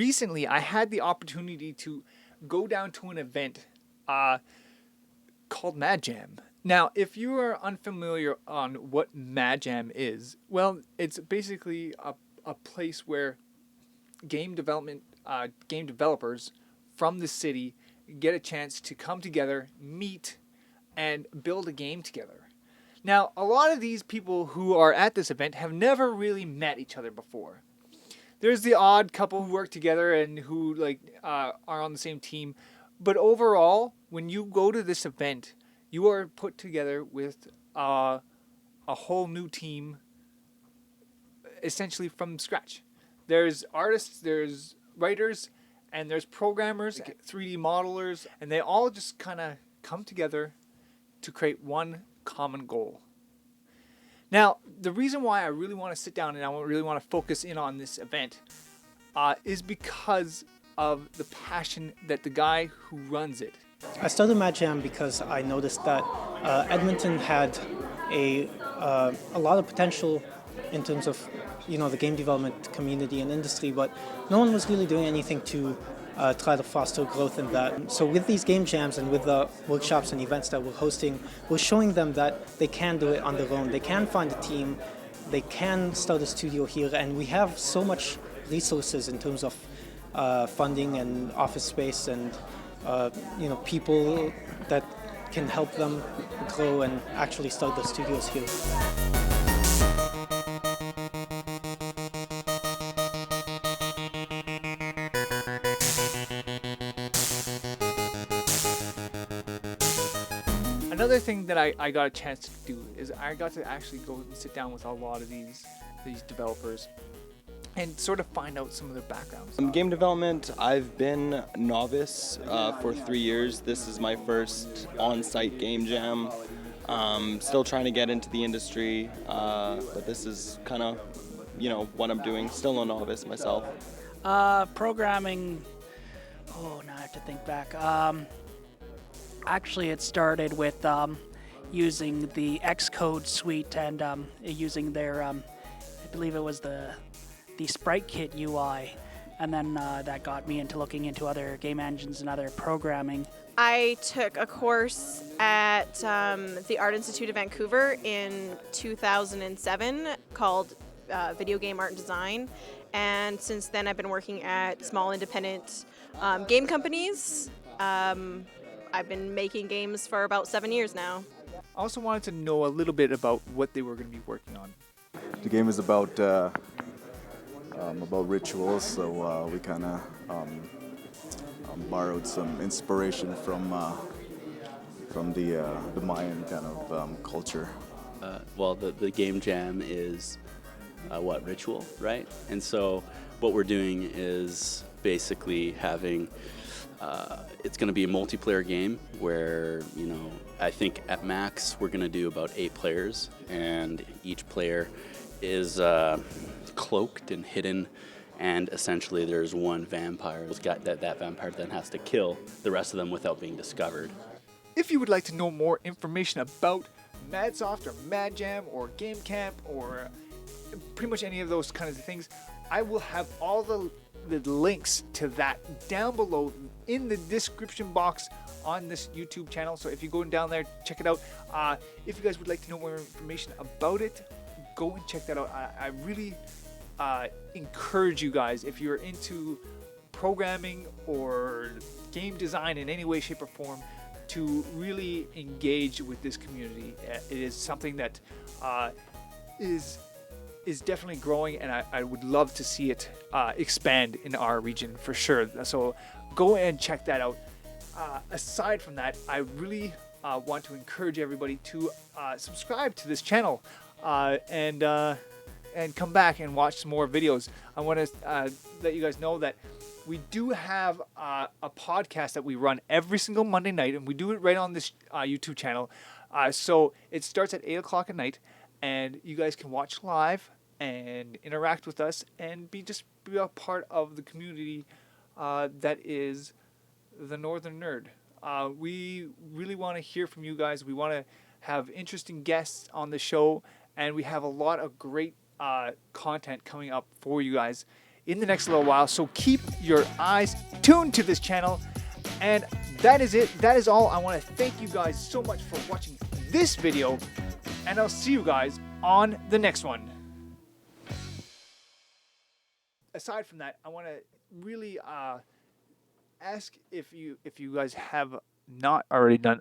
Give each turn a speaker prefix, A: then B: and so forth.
A: recently I had the opportunity to go down to an event called Madjam. Now, if you are unfamiliar on what Madjam is, well, it's basically a place where game developers from the city get a chance to come together, meet, and build a game together. Now, a lot of these people who are at this event have never really met each other before. There's the odd couple who work together and who are on the same team, but overall, when you go to this event, you are put together with a whole new team, essentially from scratch. There's artists, there's writers, and there's programmers, 3D modelers, and they all just kind of come together to create one common goal. Now, the reason why I really want to sit down and I really want to focus in on this event is because of the passion that the guy who runs it.
B: I started Madjam because I noticed that Edmonton had a lot of potential in terms of the game development community and industry, but no one was really doing anything to try to foster growth in that. So with these game jams and with the workshops and events that we're hosting, we're showing them that they can do it on their own. They can find a team, they can start a studio here, and we have so much resources in terms of funding and office space and people that can help them grow and actually start their studios here.
A: Another thing that I got a chance to do is I got to actually go and sit down with a lot of these developers and sort of find out some of their backgrounds.
C: Game development, I've been novice for 3 years. This is my first on-site game jam. Still trying to get into the industry, but this is kind of, what I'm doing. Still a novice myself.
D: Programming, now I have to think back. Actually, it started with using the Xcode suite and using their, I believe it was the Sprite Kit UI, and then that got me into looking into other game engines and other programming.
E: I took a course at the Art Institute of Vancouver in 2007 called Video Game Art and Design, and since then I've been working at small independent game companies. I've been making games for about 7 years now.
A: I also wanted to know a little bit about what they were going to be working on.
F: The game is about rituals, so we kind of borrowed some inspiration from the Mayan kind of culture.
G: The game jam is ritual, right? And so what we're doing is basically having it's going to be a multiplayer game where, I think at max we're going to do about 8 players, and each player is cloaked and hidden, and essentially there's one vampire that vampire then has to kill the rest of them without being discovered.
A: If you would like to know more information about Madsoft or Madjam or Game Camp or pretty much any of those kinds of things, I will have all the links to that down below in the description box on this YouTube channel. So if you go down there, check it out. If you guys would like to know more information about it, go and check that out. I really encourage you guys, if you're into programming or game design in any way, shape, or form, to really engage with this community. It is something that is definitely growing, and I would love to see it expand in our region for sure. So go and check that out. Aside from that, I really want to encourage everybody to subscribe to this channel and come back and watch some more videos. I want to let you guys know that we do have a podcast that we run every single Monday night, and we do it right on this YouTube channel. So it starts at 8 o'clock at night, and you guys can watch live and interact with us and be a part of the community that is the Northern Nerd. We really want to hear from you guys. We want to have interesting guests on the show, and we have a lot of great content coming up for you guys in the next little while. So keep your eyes tuned to this channel. And that is it. That is all. I want to thank you guys so much for watching this video. And I'll see you guys on the next one. Aside from that, I want to really ask if you guys have not already done